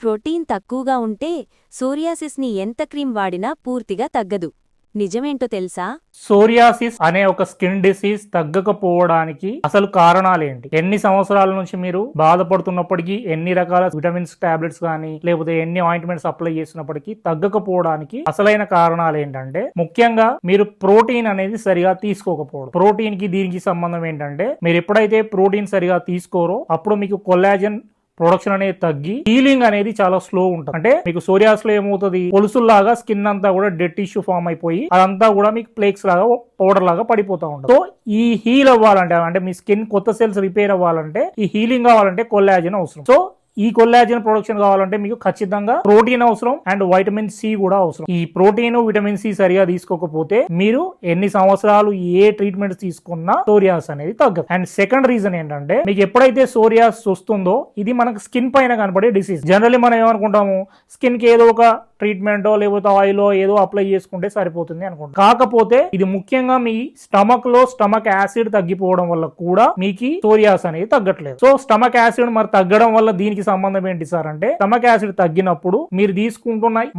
Protein తక్కువగా ఉంటే సోరియాసిస్ని ఎంత క్రీమ్ వాడినా పూర్తిగా తగ్గదు. నిజమేంటో తెలుసా? సోరియాసిస్ అనే ఒక స్కిన్ డిసీజ్ తగ్గకపోవడానికి అసలు కారణాలేంటి? ఎన్ని సంవత్సరాల నుంచి మీరు బాధపడుతున్నప్పటికీ, ఎన్ని రకాల విటమిన్స్ టాబ్లెట్స్ కానీ లేకపోతే ఎన్ని ఆయింట్మెంట్స్ అప్లై చేసినప్పటికీ తగ్గకపోవడానికి అసలైన కారణాలు ఏంటంటే, ముఖ్యంగా మీరు ప్రోటీన్ అనేది సరిగా తీసుకోకపోవడం. ప్రోటీన్ కి దీనికి సంబంధం ఏంటంటే, మీరు ఎప్పుడైతే ప్రోటీన్ సరిగా తీసుకోరో అప్పుడు మీకు కొల్లాజన్ ప్రొడక్షన్ అనేది తగ్గి హీలింగ్ అనేది చాలా స్లో ఉంటుంది. అంటే మీకు సోరియాస్ లో ఏమవుతుంది, పొలుసుల్లాగా స్కిన్ అంతా కూడా డెడ్ టిష్యూ ఫామ్ అయిపోయి అదంతా కూడా మీకు ప్లేక్స్ లాగా పౌడర్ లాగా పడిపోతా ఉంటుంది. సో ఈ హీల్ అవ్వాలంటే, అంటే మీ స్కిన్ కొత్త సెల్స్ రిపేర్ అవ్వాలంటే, ఈ హీలింగ్ కావాలంటే కొల్లాజన్ అవసరం. సో ఈ కొల్లాజన్ ప్రొడక్షన్ కావాలంటే మీకు ఖచ్చితంగా ప్రోటీన్ అవసరం అండ్ వైటమిన్ సి కూడా అవసరం. ఈ ప్రోటీన్ విటమిన్ సి సరిగా తీసుకోకపోతే మీరు ఎన్ని సంవత్సరాలు ఏ ట్రీట్మెంట్స్ తీసుకున్నా సోరియాస్ అనేది తగ్గదు. అండ్ సెకండ్ రీజన్ ఏంటంటే, మీకు ఎప్పుడైతే సోరియాస్ వస్తుందో ఇది మనకు స్కిన్ పైన కనపడే డిసీజ్. జనరల్లీ మనం ఏమనుకుంటాము, స్కిన్ కి ఏదో ఒక ట్రీట్మెంటో లేకపోతే ఆయిల్ ఏదో అప్లై చేసుకుంటే సరిపోతుంది అనుకుంటాం. కాకపోతే ఇది ముఖ్యంగా మీ స్టమక్ లో స్టమక్ యాసిడ్ తగ్గిపోవడం వల్ల కూడా మీకు సోరియాస్ అనేది తగ్గట్లేదు. సో స్టమక్ యాసిడ్ మరి తగ్గడం వల్ల దీనికి సంబంధం ఏంటి సార్ అంటే, స్టమక్ యాసిడ్ తగ్గినప్పుడు మీరు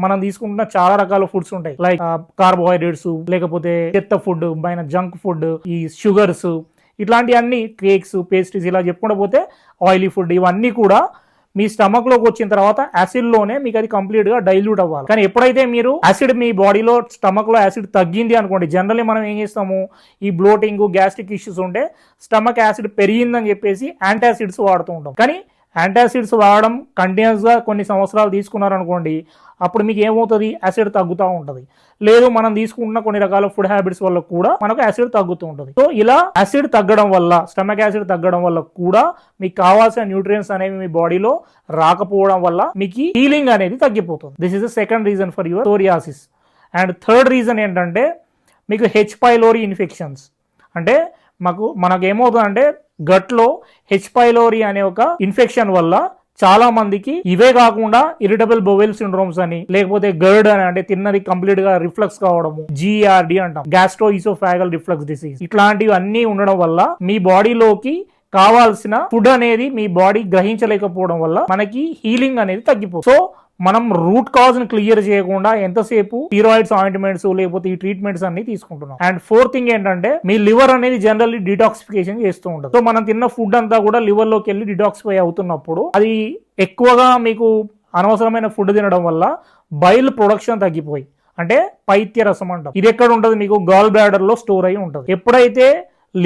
మనం తీసుకుంటున్న చాలా రకాల ఫుడ్స్ ఉంటాయి, లైక్ కార్బోహైడ్రేట్స్, లేకపోతే చెత్త ఫుడ్, జంక్ ఫుడ్, ఈ షుగర్స్, ఇట్లాంటివన్నీ కేక్స్, పేస్ట్రీస్ ఇలా చెప్పుకుంటూ పోతే ఆయిలీ ఫుడ్, ఇవన్నీ కూడా మీ స్టమక్ లోకి వచ్చిన తర్వాత యాసిడ్ లోనే మీకు అది కంప్లీట్ గా డైల్యూట్ అవ్వాలి. కానీ ఎప్పుడైతే మీరు యాసిడ్ మీ బాడీలో స్టమక్ లో యాసిడ్ తగ్గింది అనుకోండి, జనరల్లీ మనం ఏం చేస్తాము, ఈ బ్లోటింగ్, గ్యాస్ట్రిక్ ఇష్యూస్ ఉంటే స్టమక్ యాసిడ్ పెరిగిందని చెప్పేసి యాంటాసిడ్స్ వాడుతూ ఉంటాం. కానీ యాంటాసిడ్స్ వాడడం కంటిన్యూస్ గా కొన్ని సంవత్సరాలు తీసుకున్నారనుకోండి, అప్పుడు మీకు ఏమవుతుంది, యాసిడ్ తగ్గుతూ ఉంటుంది. లేదు మనం తీసుకుంటున్న కొన్ని రకాల ఫుడ్ హ్యాబిట్స్ వల్ల కూడా మనకు యాసిడ్ తగ్గుతూ ఉంటుంది. సో ఇలా యాసిడ్ తగ్గడం వల్ల, స్టమక్ యాసిడ్ తగ్గడం వల్ల కూడా మీకు కావాల్సిన న్యూట్రియన్స్ అనేవి మీ బాడీలో రాకపోవడం వల్ల మీకు హీలింగ్ అనేది తగ్గిపోతుంది. This is the second reason for your psoriasis. And third reason ఏంటంటే, మీకు హెచ్ పైలోరీ ఇన్ఫెక్షన్స్. అంటే మనకు ఏమవుతుందంటే, గట్లో హెచ్ పైలోరీ అనే ఒక ఇన్ఫెక్షన్ వల్ల చాలా మందికి ఇవే కాకుండా ఇరిటబుల్ బోవెల్ సిండ్రోమ్స్ అని, లేకపోతే గర్డ్ అని, అంటే తిన్నది కంప్లీట్ గా రిఫ్లక్స్ కావడము, GERD అంటాం, గ్యాస్ట్రో ఈసోఫాగల్ రిఫ్లక్స్ డిసీజ్, ఇట్లాంటివి అన్ని ఉండడం వల్ల మీ బాడీలోకి కావాల్సిన ఫుడ్ అనేది మీ బాడీ గ్రహించలేకపోవడం వల్ల మనకి హీలింగ్ అనేది తగ్గిపోతుంది. సో మనం రూట్ కాజ్ ని క్లియర్ చేయకుండా ఎంతసేపు స్టీరాయిడ్స్, ఆయింట్మెంట్స్, లేకపోతే ఈ ట్రీట్మెంట్స్ అన్ని తీసుకుంటున్నాం. అండ్ ఫోర్త్ థింగ్ ఏంటంటే, మీ లివర్ అనేది జనరల్లీ డిటాక్సిఫికేషన్ చేస్తూ ఉంటుంది. సో మనం తిన్న ఫుడ్ అంతా కూడా లివర్ లోకి వెళ్ళి డిటాక్సిఫై అవుతున్నప్పుడు, అది ఎక్కువగా మీకు అనవసరమైన ఫుడ్ తినడం వల్ల బైల్ ప్రొడక్షన్ తగ్గిపోయి, అంటే పైత్య రసం అంటాం, ఇది ఎక్కడ ఉంటుంది, మీకు గాల్ బ్లాడర్ లో స్టోర్ అయి ఉంటుంది. ఎప్పుడైతే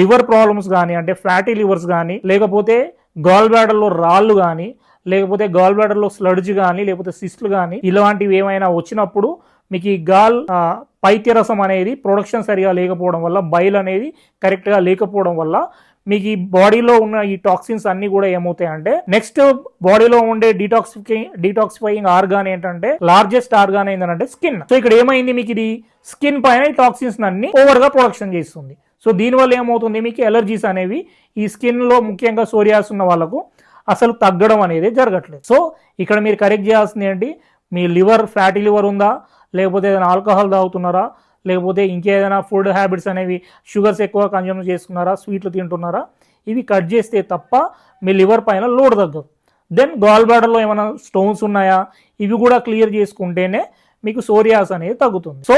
లివర్ ప్రాబ్లమ్స్ కానీ, అంటే ఫ్యాటీ లివర్స్ కానీ, లేకపోతే గాల్ బ్లాడర్ లో రాళ్ళు కానీ, లేకపోతే గాల్ బ్లాడర్ లో స్లడ్జ్ కానీ, లేకపోతే సిస్ట్లు కానీ, ఇలాంటివి ఏమైనా వచ్చినప్పుడు మీకు ఈ పైత్యరసం అనేది ప్రొడక్షన్ సరిగా లేకపోవడం వల్ల, బైల్ అనేది కరెక్ట్ గా లేకపోవడం వల్ల మీకు ఈ బాడీలో ఉన్న ఈ టాక్సిన్స్ అన్ని కూడా ఏమవుతాయి అంటే, నెక్స్ట్ బాడీలో ఉండే డిటాక్సిఫైయింగ్ ఆర్గాన్ ఏంటంటే, లార్జెస్ట్ ఆర్గాన్ ఏంటంటే స్కిన్. సో ఇక్కడ ఏమైంది, మీకు ఇది స్కిన్ పైన ఈ టాక్సిన్స్ అన్ని ఓవర్ గా ప్రొడక్షన్ చేస్తుంది. సో దీనివల్ల ఏమవుతుంది, మీకు ఎలర్జీస్ అనేవి ఈ స్కిన్ లో, ముఖ్యంగా సోరియాస్ ఉన్న వాళ్ళకు అసలు తగ్గడం అనేది జరగట్లేదు. సో ఇక్కడ మీరు కరెక్ట్ చేయాల్సింది ఏంటి, మీ లివర్ ఫ్యాటీ లివర్ ఉందా, లేకపోతే ఏదైనా ఆల్కహాల్ తాగుతున్నారా, లేకపోతే ఇంకేదైనా ఫుడ్ హ్యాబిట్స్ అనేవి షుగర్స్ ఎక్కువ కన్జ్యూమ్ చేస్తున్నారా, స్వీట్లు తింటున్నారా, ఇవి కట్ చేస్తే తప్ప మీ లివర్ పైన లోడ్ తగ్గదు. దెన్ గాల్ బ్లాడర్లో ఏమైనా స్టోన్స్ ఉన్నాయా, ఇవి కూడా క్లియర్ చేసుకుంటేనే మీకు సోరియాస్ అనేది తగ్గుతుంది. సో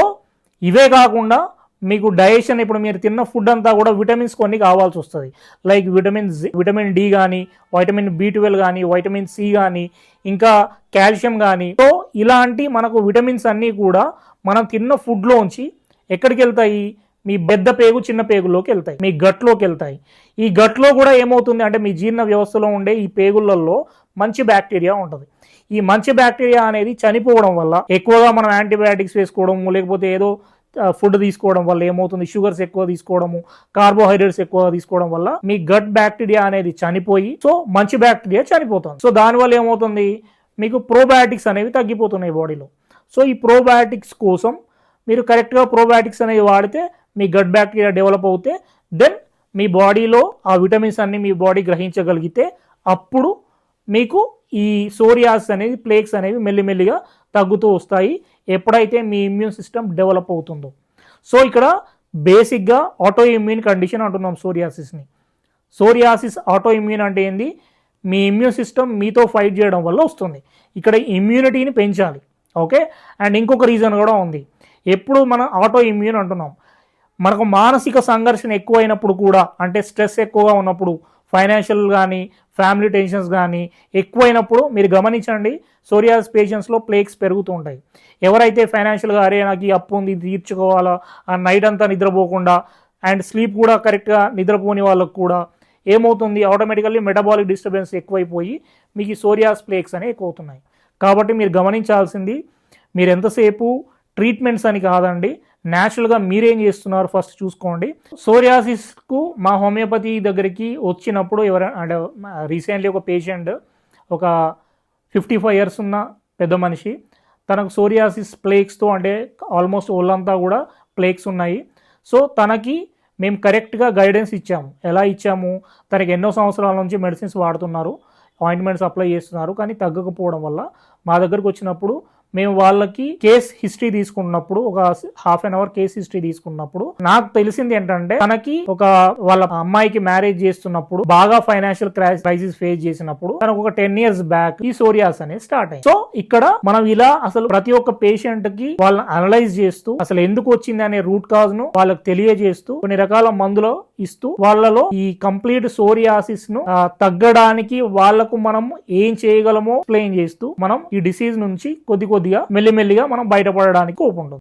ఇవే కాకుండా మీకు డైజెషన్, ఇప్పుడు మీరు తిన్న ఫుడ్ అంతా కూడా విటమిన్స్ కొన్ని కావాల్సి వస్తుంది, లైక్ విటమిన్ డి కానీ, వైటమిన్ B12 కానీ, వైటమిన్ సి కానీ, ఇంకా కాల్షియం కానీ. సో ఇలాంటి మనకు విటమిన్స్ అన్నీ కూడా మనం తిన్న ఫుడ్లోంచి ఎక్కడికి వెళ్తాయి, మీ పెద్ద పేగు చిన్న పేగుల్లోకి వెళ్తాయి, మీ గట్లోకి వెళ్తాయి. ఈ గట్లో కూడా ఏమవుతుంది అంటే, మీ జీర్ణ వ్యవస్థలో ఉండే ఈ పేగులలో మంచి బ్యాక్టీరియా ఉంటుంది. ఈ మంచి బ్యాక్టీరియా అనేది చనిపోవడం వల్ల, ఎక్కువగా మనం యాంటీబయాటిక్స్ వేసుకోవడము, లేకపోతే ఏదో ఫుడ్ తీసుకోవడం వల్ల ఏమవుతుంది, షుగర్స్ ఎక్కువ తీసుకోవడము, కార్బోహైడ్రేట్స్ ఎక్కువ తీసుకోవడం వల్ల మీ గట్ బ్యాక్టీరియా అనేది చనిపోయి, సో మంచి బ్యాక్టీరియా చనిపోతుంది. సో దానివల్ల ఏమవుతుంది, మీకు ప్రోబయాటిక్స్ అనేవి తగ్గిపోతున్నాయి బాడీలో. సో ఈ ప్రోబయాటిక్స్ కోసం మీరు కరెక్ట్గా ప్రోబయాటిక్స్ అనేవి వాడితే మీ గట్ బ్యాక్టీరియా డెవలప్ అవుతే, దెన్ మీ బాడీలో ఆ విటమిన్స్ అన్ని మీ బాడీ గ్రహించగలిగితే అప్పుడు మీకు ఈ సోరియాస్ అనేది, ప్లేక్స్ అనేవి మెల్లిమెల్లిగా తగ్గుతూ వస్తాయి, ఎప్పుడైతే మీ ఇమ్యూన్ సిస్టమ్ డెవలప్ అవుతుందో. సో ఇక్కడ బేసిక్గా ఆటో ఇమ్యూన్ కండిషన్ అంటున్నాం సోరియాసిస్ని. సోరియాసిస్ ఆటో ఇమ్యూన్ అంటే ఏంది, మీ ఇమ్యూన్ సిస్టమ్ మీతో ఫైట్ చేయడం వల్ల వస్తుంది. ఇక్కడ ఇమ్యూనిటీని పెంచాలి. ఓకే, అండ్ ఇంకొక రీజన్ కూడా ఉంది. ఎప్పుడు మనం ఆటో ఇమ్యూన్ అంటున్నాం, మనకు మానసిక సంఘర్షణ ఎక్కువైనప్పుడు కూడా, అంటే స్ట్రెస్ ఎక్కువగా ఉన్నప్పుడు, ఫైనాన్షియల్ కానీ ఫ్యామిలీ టెన్షన్స్ కానీ ఎక్కువైనప్పుడు మీరు గమనించండి, సోరియాసిస్ పేషెంట్స్లో ప్లేక్స్ పెరుగుతూ ఉంటాయి. ఎవరైతే ఫైనాన్షియల్గా అరే నాకు ఈ అప్పు ఉంది తీర్చుకోవాలా, ఆ నైట్ అంతా నిద్రపోకుండా అండ్ స్లీప్ కూడా కరెక్ట్గా నిద్రపోని వాళ్ళకు కూడా ఏమవుతుంది, ఆటోమేటికల్లీ మెటబాలిక్ డిస్టర్బెన్స్ ఎక్కువైపోయి మీకు ఈ సోరియాసిస్ ప్లేక్స్ అనేవి ఎక్కువ అవుతున్నాయి. కాబట్టి మీరు గమనించాల్సింది, మీరు ఎంతసేపు ట్రీట్మెంట్స్ అని కాదండి, న్యాచురల్గా మీరేం చేస్తున్నారు ఫస్ట్ చూసుకోండి. సోరియాసిస్కు మా హోమియోపతి దగ్గరికి వచ్చినప్పుడు అంటే రీసెంట్లీ ఒక పేషెంట్, ఒక 55 years ఉన్న పెద్ద మనిషి, తనకు సోరియాసిస్ ప్లేక్స్తో, అంటే ఆల్మోస్ట్ ఒళ్ళంతా కూడా ప్లేక్స్ ఉన్నాయి. సో తనకి మేము కరెక్ట్గా గైడెన్స్ ఇచ్చాము. ఎలా ఇచ్చాము, తనకి ఎన్నో సంవత్సరాల నుంచి మెడిసిన్స్ వాడుతున్నారు, ఆయింట్మెంట్స్ అప్లై చేస్తున్నారు, కానీ తగ్గకపోవడం వల్ల మా దగ్గరకు వచ్చినప్పుడు మేము వాళ్ళకి కేస్ హిస్టరీ తీసుకున్నప్పుడు, ఒక ½ an hour కేస్ హిస్టరీ తీసుకున్నప్పుడు నాకు తెలిసింది ఏంటంటే, తనకి వాళ్ళ అమ్మాయికి మ్యారేజ్ చేస్తున్నప్పుడు బాగా ఫైనాన్షియల్ క్రైసిస్ ఫేస్ చేసినప్పుడు తనకు ఒక 10 years బ్యాక్ ఈ సోరియాసిస్ అనేది స్టార్ట్ అయింది. సో ఇక్కడ మనం ఇలా అసలు ప్రతి ఒక్క పేషెంట్ కి వాళ్ళని అనలైజ్ చేస్తూ, అసలు ఎందుకు వచ్చింది అనే రూట్ కాజ్ ను వాళ్ళకి తెలియజేస్తూ, కొన్ని రకాల మందులు ఇస్తూ వాళ్ళలో ఈ కంప్లీట్ సోరియాసిస్ ను తగ్గడానికి వాళ్ళకు మనం ఏం చేయగలమో ఎక్స్ప్లెయిన్ చేస్తూ మనం ఈ డిసీజ్ నుంచి కొద్దిగా మెల్లిమెల్లిగా మనం బయటపడడానికి ఓపు ఉంటుంది.